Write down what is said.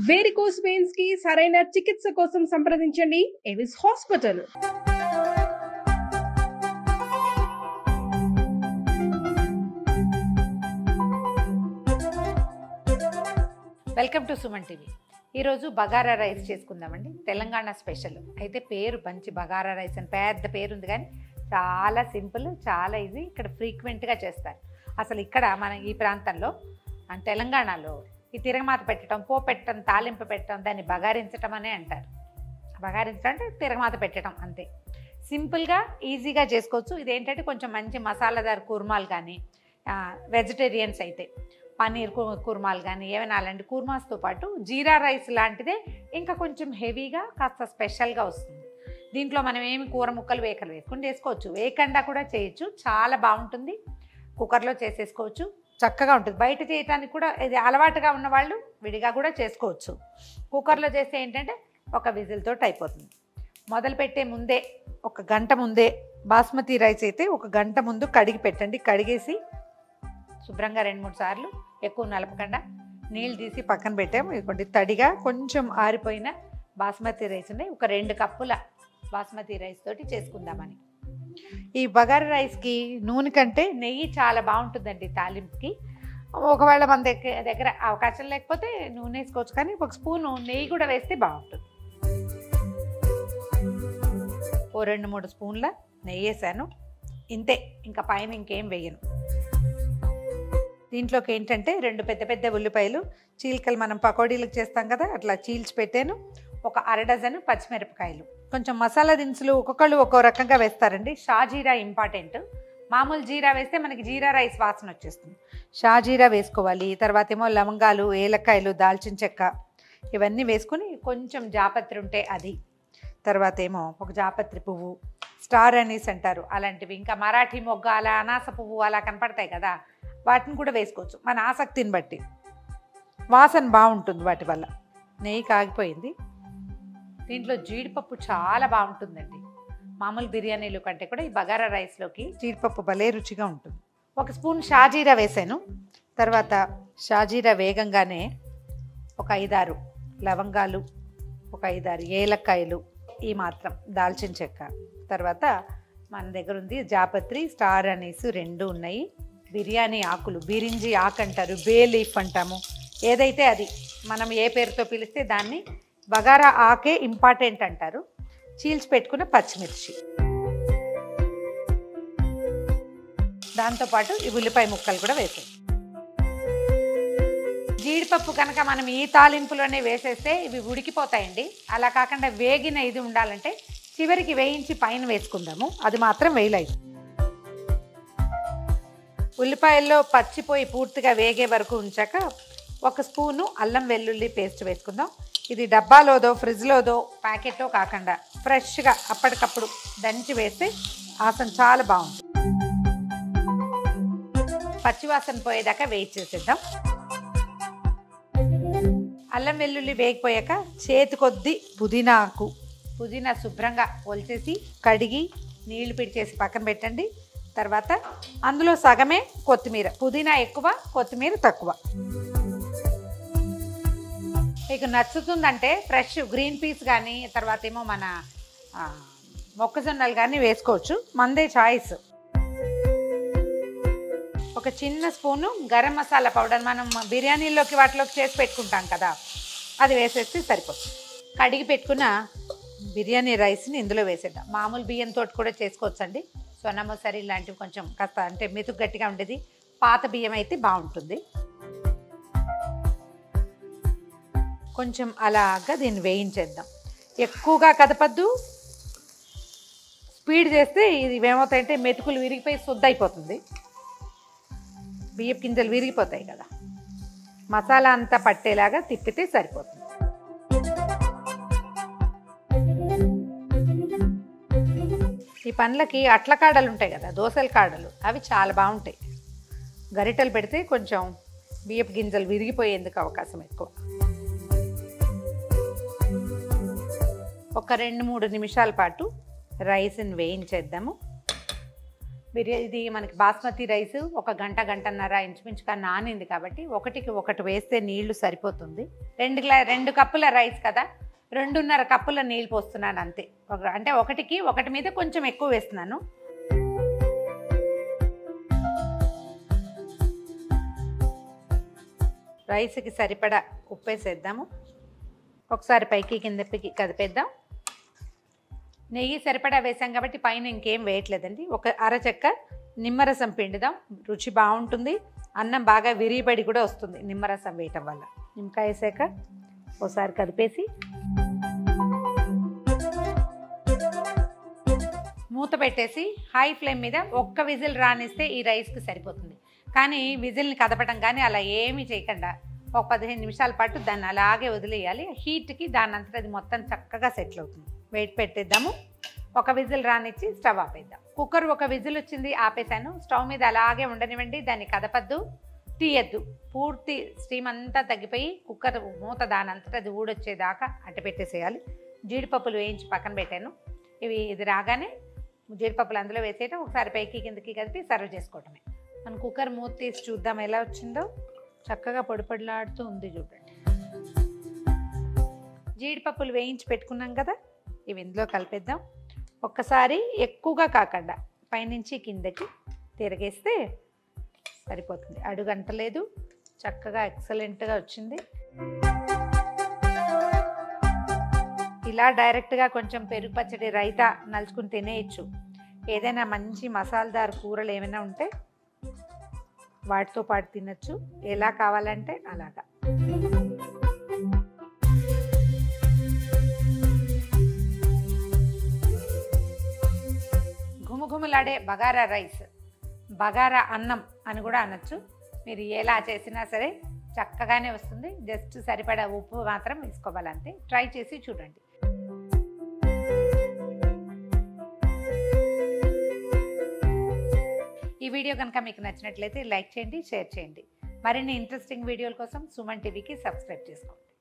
Varicose veins కి సరైన చికిత్స కోసం సంప్రదించండి Avis hospital. Welcome to Suman TV. ఈరోజు బగారా రైస్ చేసుకుందామండి. తెలంగాణ స్పెషల్ అయితే పేరు మంచి బగారా రైస్ అని పెద్ద పేరు ఉంది, కానీ చాలా సింపుల్, చాలా ఈజీ. ఇక్కడ ఫ్రీక్వెంట్గా చేస్తారు. అసలు ఇక్కడ మన ఈ ప్రాంతంలో తెలంగాణలో ఈ తిరగమాత పెట్టడం, పెట్టడం, తాలింపు పెట్టడం, దాన్ని బగారించడం అనే అంటారు. బగారించడం అంటే తిరగమాత పెట్టడం అంతే. సింపుల్గా ఈజీగా చేసుకోవచ్చు. ఇదేంటంటే కొంచెం మంచి మసాలాదార్ కుర్మాలు కానీ, వెజిటేరియన్స్ అయితే పన్నీర్ కుర్మాలు కానీ ఏమైనా అలాంటి కుర్మాస్తో పాటు జీరా రైస్ లాంటిదే ఇంకా కొంచెం హెవీగా కాస్త స్పెషల్గా వస్తుంది. దీంట్లో మనం ఏమి కూర ముక్కలు వేసుకుని చేసుకోవచ్చు, వేయకుండా కూడా చేయొచ్చు. చాలా బాగుంటుంది. కుక్కర్లో చేసేసుకోవచ్చు, చక్కగా ఉంటుంది. బయట చేయడానికి కూడా ఇది అలవాటుగా ఉన్నవాళ్ళు విడిగా కూడా చేసుకోవచ్చు. కుక్కర్లో చేస్తే ఏంటంటే ఒక విజిల్తో అయిపోతుంది. మొదలుపెట్టే ముందే ఒక గంట ముందే బాస్మతి రైస్ అయితే ఒక గంట ముందు కడిగి పెట్టండి. కడిగేసి శుభ్రంగా 2-3 సార్లు, ఎక్కువ నలపకుండా నీళ్ళు తీసి పక్కన పెట్టాము. ఇదిగోండి తడిగా కొంచెం ఆరిపోయిన బాస్మతి రైస్ ఉన్నాయి. ఒక 2 కప్పుల బాస్మతి రైస్ తోటి చేసుకుందామని. ఈ బగారా రైస్కి నూనె కంటే నెయ్యి చాలా బాగుంటుందండి తాలింపుకి. ఒకవేళ మన దగ్గర అవకాశం లేకపోతే నూనె వేసుకోవచ్చు, కానీ ఒక స్పూను నెయ్యి కూడా వేస్తే బాగుంటుంది. ఓ 2-3 స్పూన్ల నెయ్యి వేసాను, ఇంతే. ఇంకా పైన ఇంకేం వేయను. దీంట్లోకి ఏంటంటే 2 పెద్ద ఉల్లిపాయలు చీలికలు మనం పకోడీలకు చేస్తాం కదా, అట్లా చీల్చి పెట్టాను. ఒక 1/2 డజను పచ్చిమిరపకాయలు. కొంచెం మసాలా దినుసులు ఒక్కొక్కళ్ళు ఒక్కో రకంగా వేస్తారండి. షాజీరా ఇంపార్టెంట్. మామూలు జీరా వేస్తే మనకి జీరా రైస్ వాసన వచ్చేస్తుంది. షాజీరా వేసుకోవాలి. తర్వాత ఏమో లవంగాలు, ఏలక్కాయలు, దాల్చిన చెక్క ఇవన్నీ వేసుకుని కొంచెం జాపత్రి ఉంటే అది, తర్వాత ఏమో ఒక జాపత్రి పువ్వు, స్టార్ అనీస్ అంటారు అలాంటివి, ఇంకా మరాఠీ మొగ్గ అలా అనాస పువ్వు అలా కనపడతాయి కదా, వాటిని కూడా వేసుకోవచ్చు మన ఆసక్తిని బట్టి. వాసన బాగుంటుంది వాటి వల్ల. నెయ్యి కాగిపోయింది. దీంట్లో జీడిపప్పు చాలా బాగుంటుందండి. మామూలు బిర్యానీలు కంటే కూడా ఈ బగారా రైస్లోకి జీడిపప్పు భలే రుచిగా ఉంటుంది. 1 స్పూన్ షాజీరా వేసాను. తర్వాత షాజీరా వేగంగానే ఒక 5-6 లవంగాలు, ఒక 5-6 ఏలక్కాయలు, ఈ మాత్రం దాల్చిన చెక్క, తర్వాత మన దగ్గర ఉంది జాపత్రి, స్టార్ అనీస్ 2 ఉన్నాయి. బిర్యానీ ఆకులు, బిరింజి ఆకు అంటారు, బే లీఫ్ అంటాము, ఏదైతే అది మనం ఏ పేరుతో పిలిస్తే దాన్ని. బగారా ఆకే ఇంపార్టెంట్ అంటారు. చీల్చి పెట్టుకున్న పచ్చిమిర్చి, దాంతోపాటు ఈ ఉల్లిపాయ ముక్కలు కూడా వేసాం. జీడిపప్పు కనుక మనం ఈ తాలింపులోనే వేసేస్తే ఇవి ఉడికిపోతాయండి. అలా కాకుండా వేగిన ఇది ఉండాలంటే చివరికి వేయించి పైన వేసుకుందాము. అది మాత్రం వేయలేదు. ఉల్లిపాయల్లో పచ్చిపోయి పూర్తిగా వేగే వరకు ఉంచాక 1 స్పూను అల్లం వెల్లుల్లి పేస్ట్ వేసుకుందాం. ఇది డబ్బాలోదో ఫ్రిడ్జ్లోదో ప్యాకెట్లో కాకుండా ఫ్రెష్గా అప్పటికప్పుడు దంచి వేస్తే వాసన చాలా బాగుంటుంది. పచ్చివాసన పోయేదాకా వెయిట్ చేసేద్దాం. అల్లం వెల్లుల్లి వేగిపోయాక చేతి కొద్ది పుదీనా శుభ్రంగా ఒలిచేసి కడిగి నీళ్లు పిడిచేసి పక్కన పెట్టండి. తర్వాత అందులో సగమే కొత్తిమీర, పుదీనా ఎక్కువ, కొత్తిమీర తక్కువ. మీకు నచ్చుతుందంటే ఫ్రెష్ గ్రీన్ పీస్ కానీ, తర్వాత ఏమో మన మొక్కజొన్నలు కానీ వేసుకోవచ్చు, మందే చాయిస్. ఒక చిన్న స్పూను గరం మసాలా పౌడర్, మనం బిర్యానీలోకి వాటిలోకి చేసి పెట్టుకుంటాం కదా, అది వేసేస్తే సరిపోతుంది. కడిగి పెట్టుకున్న బిర్యానీ రైస్ని ఇందులో వేసేద్దాం. మామూలు బియ్యంతో కూడా చేసుకోవచ్చండి. సొనా మసూరి లాంటివి కొంచెం కాస్త అంటే మెతుకు గట్టిగా ఉండేది, పాత బియ్యం అయితే బాగుంటుంది. కొంచెం అలాగా దీన్ని వేయించేద్దాం. ఎక్కువగా కదపద్దు, స్పీడ్ చేస్తే ఇది ఏమవుతాయంటే మెతుకులు విరిగిపోయి అయిపోతుంది. బియ్యపు గింజలు విరిగిపోతాయి కదా. మసాలా అంతా పట్టేలాగా తిప్పితే సరిపోతుంది. ఈ పండ్లకి అట్ల కాడలు ఉంటాయి కదా, దోసల కాడలు, అవి చాలా బాగుంటాయి. గరిటెలు పెడితే కొంచెం బియ్యపు గింజలు విరిగిపోయేందుకు అవకాశం ఎక్కువ. ఒక 2-3 నిమిషాల పాటు రైస్ని వేయించేద్దాము. ఇది మనకి బాస్మతి రైస్ ఒక గంటన్నర ఇంచుమించుగా నానింది కాబట్టి ఒకటికి ఒకటి వేస్తే నీళ్లు సరిపోతుంది. 2 కప్పుల రైస్ కదా, 2.5 కప్పుల నీళ్ళు పోస్తున్నాను అంతే. అంటే ఒకటి మీద కొంచెం ఎక్కువ వేస్తున్నాను. రైస్కి సరిపడా ఉప్పు వేసేద్దాము. ఒకసారి పైకి కిందకి కదిపేద్దాం. నెయ్యి సరిపడా వేసాం కాబట్టి పైన ఇంకేం వేయట్లేదండి. ఒక అరచెక్క నిమ్మరసం పిండుదాం, రుచి బాగుంటుంది. అన్నం బాగా విరిబడి కూడా వస్తుంది నిమ్మరసం వేయటం వల్ల. నిమ్మకాయ వేసాక ఒకసారి కదిపేసి మూత పెట్టేసి హై ఫ్లేమ్ మీద ఒక్క విజిల్ రానిస్తే ఈ రైస్కి సరిపోతుంది. కానీ విజిల్ని కదపడం కానీ అలా ఏమీ చేయకుండా ఒక 15 నిమిషాల పాటు దాన్ని అలాగే వదిలేయాలి. హీట్కి దాని అంతటా అది మొత్తం చక్కగా సెటిల్ అవుతుంది. వెయిట్ పెట్టేద్దాము. ఒక విజిల్ రానిచ్చి స్టవ్ ఆపేద్దాం. కుక్కర్ ఒక విజిల్ వచ్చింది, ఆపేసాను. స్టవ్ మీద అలాగే ఉండనివ్వండి, దాన్ని కదపద్దు, తీయద్దు. పూర్తి స్టీమ్ అంతా తగ్గిపోయి కుక్కర్ మూత దాని అంతటా అది ఊడొచ్చేదాకా అట్ట పెట్టేసేయాలి. జీడిపప్పులు వేయించి పక్కన పెట్టాను. ఇది రాగానే జీడిపప్పులు అందులో వేసేయటం, ఒకసారి పైకి కిందకి కలిపి సర్వ్ చేసుకోవటమే. మనం కుక్కర్ మూత తీసి చూద్దాం ఎలా వచ్చిందో. చక్కగా పొడిలాడుతూ ఉంది చూడండి. జీడిపప్పులు వేయించి పెట్టుకున్నాం కదా, ఇవి ఇందులో కలిపేద్దాం. ఒక్కసారి ఎక్కువగా కాకుండా పైనుంచి కిందకి తిరగేస్తే సరిపోతుంది. అడుగంటలేదు, చక్కగా ఎక్సలెంట్గా వచ్చింది. ఇలా డైరెక్ట్గా కొంచెం పెరుగు పచ్చడి రైతా నలుచుకుని తినేయచ్చు. ఏదైనా మంచి మసాలాదార్ కూరలు ఏమైనా ఉంటే వాటితో పాటు తినచ్చు. ఎలా కావాలంటే అలాగా. ఘుమఘుమలాడే బగారా రైస్, బగారా అన్నం అని కూడా అనొచ్చు. మీరు ఎలా చేసినా సరే చక్కగానే వస్తుంది. జస్ట్ సరిపడా ఉప్పు మాత్రం వేసుకోవాలంతే. ట్రై చేసి చూడండి. ఈ వీడియో కనుక మీకు నచ్చినట్లయితే లైక్ చేయండి, షేర్ చేయండి. మరిన్ని ఇంట్రెస్టింగ్ వీడియోల కోసం సుమన్ టీవీకి సబ్స్క్రైబ్ చేసుకోండి.